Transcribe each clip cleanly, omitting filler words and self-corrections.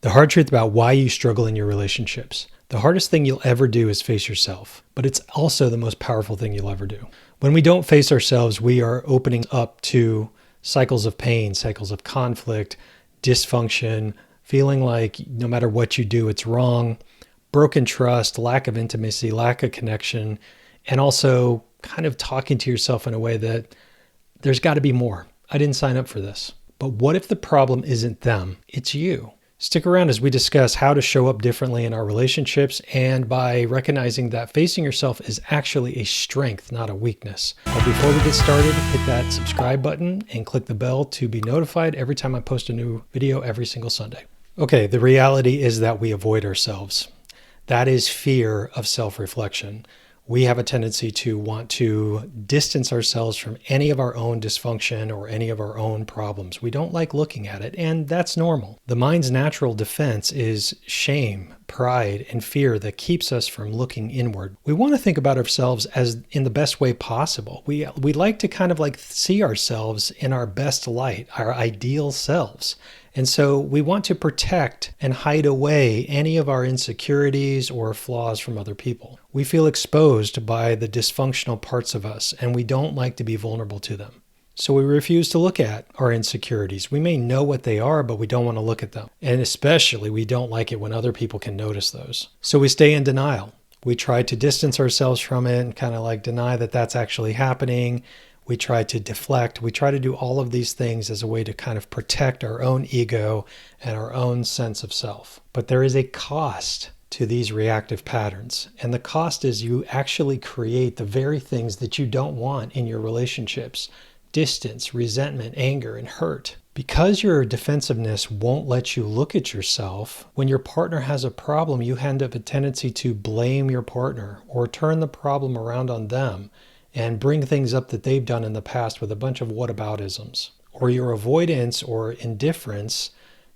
The hard truth about why you struggle in your relationships. The hardest thing you'll ever do is face yourself, but it's also the most powerful thing you'll ever do. When we don't face ourselves, we are opening up to cycles of pain, cycles of conflict, dysfunction, feeling like no matter what you do, it's wrong, broken trust, lack of intimacy, lack of connection, and also kind of talking to yourself in a way that there's got to be more. I didn't sign up for this. But what if the problem isn't them? It's you. Stick around as we discuss how to show up differently in our relationships and by recognizing that facing yourself is actually a strength, not a weakness. But before we get started, hit that subscribe button and click the bell to be notified every time I post a new video every single Sunday. Okay, the reality is that we avoid ourselves. That is fear of self-reflection. We have a tendency to want to distance ourselves from any of our own dysfunction or any of our own problems. We don't like looking at it, and that's normal. The mind's natural defense is shame, pride, and fear that keeps us from looking inward. We want to think about ourselves as in the best way possible. We like to kind of like see ourselves in our best light, our ideal selves. And so we want to protect and hide away any of our insecurities or flaws from other people. We feel exposed by the dysfunctional parts of us, and we don't like to be vulnerable to them. So we refuse to look at our insecurities. We may know what they are, but we don't want to look at them. And especially, we don't like it when other people can notice those. So we stay in denial. We try to distance ourselves from it and kind of like deny that that's actually happening. We try to deflect. We try to do all of these things as a way to kind of protect our own ego and our own sense of self. But there is a cost to these reactive patterns. And the cost is you actually create the very things that you don't want in your relationships: distance, resentment, anger, and hurt. Because your defensiveness won't let you look at yourself, when your partner has a problem, you have a tendency to blame your partner or turn the problem around on them and bring things up that they've done in the past with a bunch of whataboutisms. Or your avoidance or indifference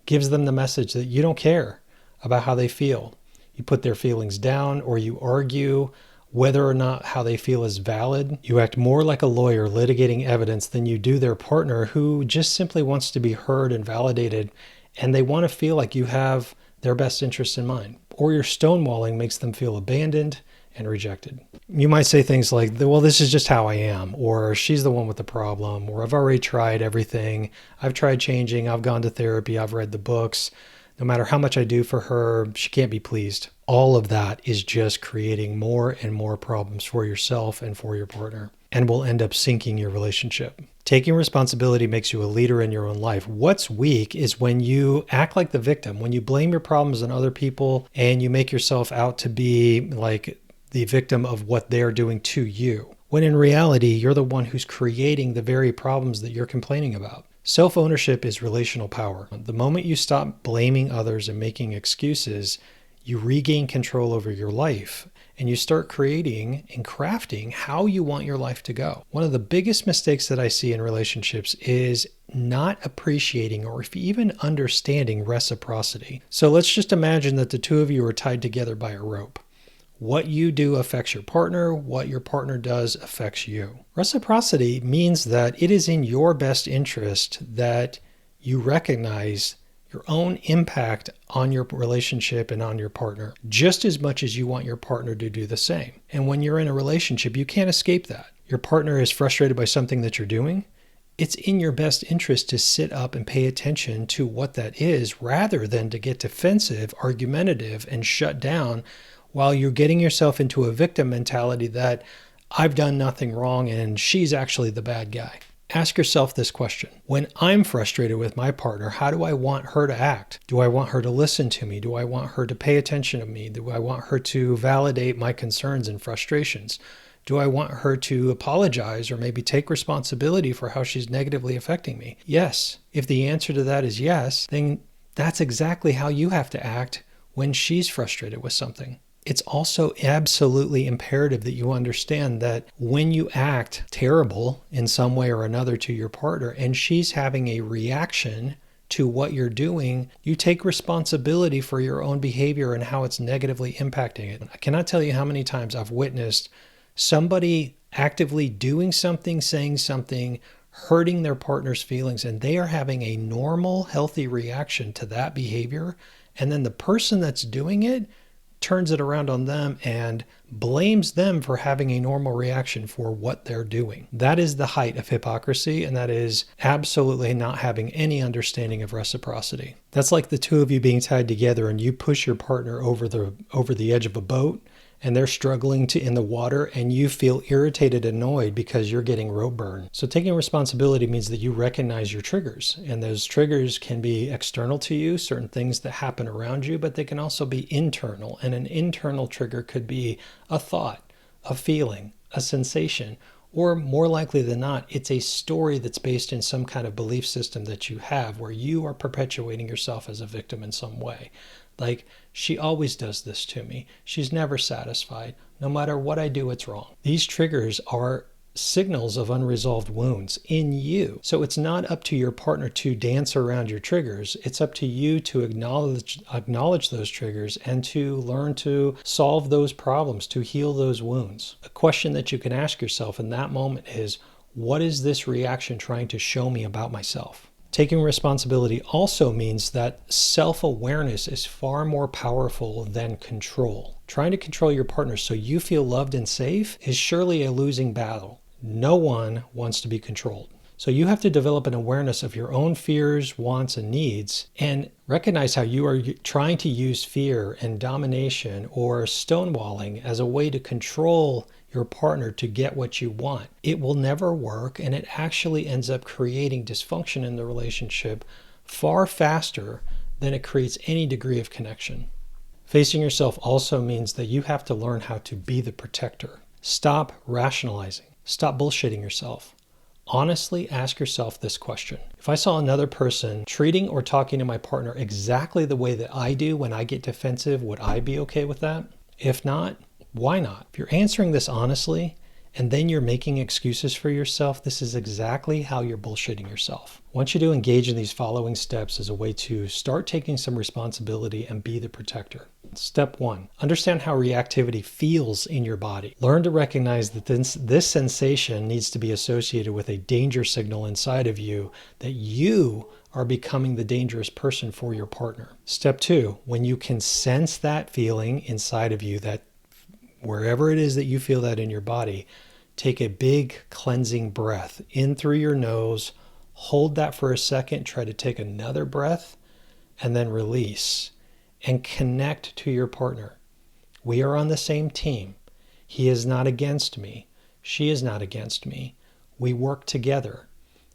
gives them the message that you don't care about how they feel. You put their feelings down, or you argue whether or not how they feel is valid. You act more like a lawyer litigating evidence than you do their partner, who just simply wants to be heard and validated, and they want to feel like you have their best interests in mind. Or your stonewalling makes them feel abandoned and rejected. You might say things like, well, this is just how I am, or she's the one with the problem, or I've already tried everything. I've tried changing. I've gone to therapy. I've read the books. No matter how much I do for her, she can't be pleased. All of that is just creating more and more problems for yourself and for your partner, and will end up sinking your relationship. Taking responsibility makes you a leader in your own life. What's weak is when you act like the victim, when you blame your problems on other people and you make yourself out to be like the victim of what they're doing to you, when in reality, you're the one who's creating the very problems that you're complaining about. Self-ownership is relational power. The moment you stop blaming others and making excuses, you regain control over your life and you start creating and crafting how you want your life to go. One of the biggest mistakes that I see in relationships is not appreciating or even understanding reciprocity. So let's just imagine that the two of you are tied together by a rope. What you do affects your partner. What your partner does affects you. Reciprocity means that it is in your best interest that you recognize your own impact on your relationship and on your partner, just as much as you want your partner to do the same. And when you're in a relationship, you can't escape that. Your partner is frustrated by something that you're doing. It's in your best interest to sit up and pay attention to what that is, rather than to get defensive, argumentative, and shut down while you're getting yourself into a victim mentality that I've done nothing wrong and she's actually the bad guy. Ask yourself this question. When I'm frustrated with my partner, how do I want her to act? Do I want her to listen to me? Do I want her to pay attention to me? Do I want her to validate my concerns and frustrations? Do I want her to apologize or maybe take responsibility for how she's negatively affecting me? Yes. If the answer to that is yes, then that's exactly how you have to act when she's frustrated with something. It's also absolutely imperative that you understand that when you act terrible in some way or another to your partner and she's having a reaction to what you're doing, you take responsibility for your own behavior and how it's negatively impacting it. I cannot tell you how many times I've witnessed somebody actively doing something, saying something, hurting their partner's feelings, and they are having a normal, healthy reaction to that behavior. And then the person that's doing it turns it around on them and blames them for having a normal reaction for what they're doing. That is the height of hypocrisy, and that is absolutely not having any understanding of reciprocity. That's like the two of you being tied together and you push your partner over the edge of a boat and they're struggling in the water, and you feel irritated, annoyed because you're getting rope burn. So taking responsibility means that you recognize your triggers, and those triggers can be external to you, certain things that happen around you, but they can also be internal. And an internal trigger could be a thought, a feeling, a sensation, or more likely than not, it's a story that's based in some kind of belief system that you have where you are perpetuating yourself as a victim in some way. Like, she always does this to me. She's never satisfied. No matter what I do, it's wrong. These triggers are signals of unresolved wounds in you. So it's not up to your partner to dance around your triggers. It's up to you to acknowledge those triggers and to learn to solve those problems, to heal those wounds. A question that you can ask yourself in that moment is, what is this reaction trying to show me about myself? Taking responsibility also means that self-awareness is far more powerful than control. Trying to control your partner so you feel loved and safe is surely a losing battle. No one wants to be controlled. So you have to develop an awareness of your own fears, wants, and needs, and recognize how you are trying to use fear and domination or stonewalling as a way to control your partner to get what you want. It will never work, and it actually ends up creating dysfunction in the relationship far faster than it creates any degree of connection. Facing yourself also means that you have to learn how to be the protector. Stop rationalizing. Stop bullshitting yourself. Honestly ask yourself this question. If I saw another person treating or talking to my partner exactly the way that I do when I get defensive, would I be okay with that? If not, why not? If you're answering this honestly, and then you're making excuses for yourself, this is exactly how you're bullshitting yourself. I want you to engage in these following steps as a way to start taking some responsibility and be the protector. Step 1, understand how reactivity feels in your body. Learn to recognize that this sensation needs to be associated with a danger signal inside of you, that you are becoming the dangerous person for your partner. Step 2, when you can sense that feeling inside of you, that wherever it is that you feel that in your body, take a big cleansing breath in through your nose, hold that for a second, try to take another breath, and then release and connect to your partner. We are on the same team. He is not against me. She is not against me. We work together.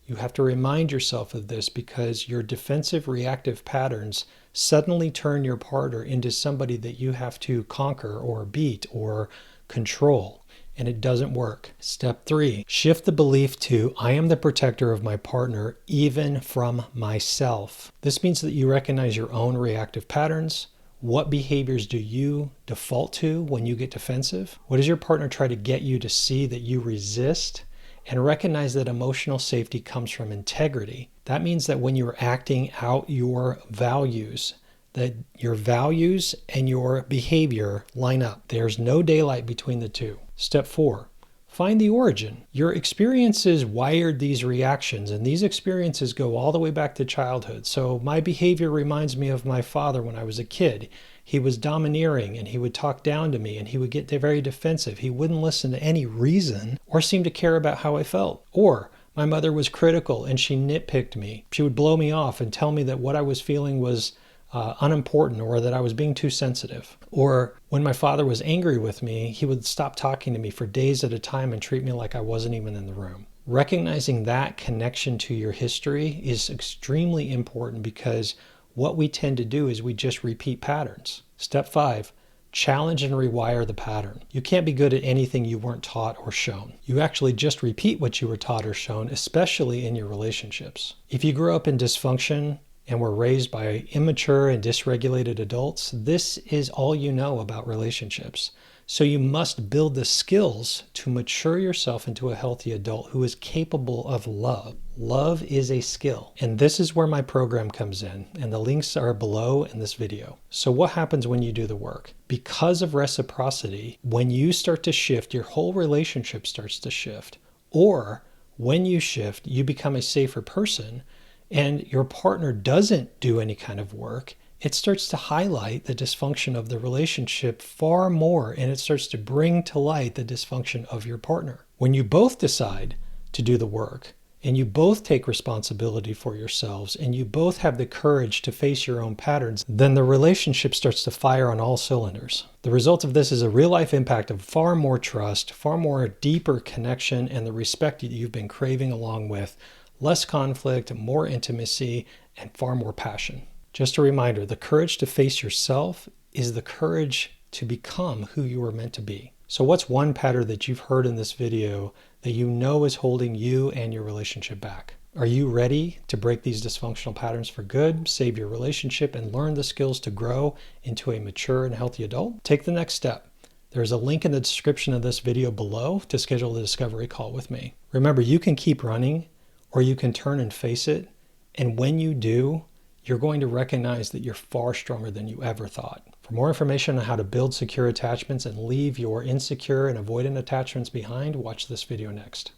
You have to remind yourself of this because your defensive reactive patterns suddenly turn your partner into somebody that you have to conquer or beat or control, and it doesn't work. Step 3, shift the belief to, I am the protector of my partner, even from myself. This means that you recognize your own reactive patterns. What behaviors do you default to when you get defensive? What does your partner try to get you to see that you resist? And recognize that emotional safety comes from integrity. That means that when you're acting out your values, that your values and your behavior line up. There's no daylight between the two. Step 4, find the origin. Your experiences wired these reactions, and these experiences go all the way back to childhood. So my behavior reminds me of my father when I was a kid. He was domineering and he would talk down to me and he would get very defensive. He wouldn't listen to any reason or seem to care about how I felt. Or my mother was critical and she nitpicked me. She would blow me off and tell me that what I was feeling was unimportant or that I was being too sensitive. Or when my father was angry with me, he would stop talking to me for days at a time and treat me like I wasn't even in the room. Recognizing that connection to your history is extremely important because what we tend to do is we just repeat patterns. Step 5, challenge and rewire the pattern. You can't be good at anything you weren't taught or shown. You actually just repeat what you were taught or shown, especially in your relationships. If you grew up in dysfunction and were raised by immature and dysregulated adults, this is all you know about relationships. So you must build the skills to mature yourself into a healthy adult who is capable of love. Love is a skill. And this is where my program comes in, and the links are below in this video. So what happens when you do the work? Because of reciprocity, when you start to shift, your whole relationship starts to shift. Or when you shift, you become a safer person, and your partner doesn't do any kind of work, it starts to highlight the dysfunction of the relationship far more, and it starts to bring to light the dysfunction of your partner. When you both decide to do the work, and you both take responsibility for yourselves, and you both have the courage to face your own patterns, then the relationship starts to fire on all cylinders. The result of this is a real-life impact of far more trust, far more deeper connection, and the respect that you've been craving, along with less conflict, more intimacy, and far more passion. Just a reminder, the courage to face yourself is the courage to become who you were meant to be. So what's one pattern that you've heard in this video that you know is holding you and your relationship back? Are you ready to break these dysfunctional patterns for good, save your relationship, and learn the skills to grow into a mature and healthy adult? Take the next step. There's a link in the description of this video below to schedule the discovery call with me. Remember, you can keep running or you can turn and face it. And when you do, you're going to recognize that you're far stronger than you ever thought. For more information on how to build secure attachments and leave your insecure and avoidant attachments behind, watch this video next.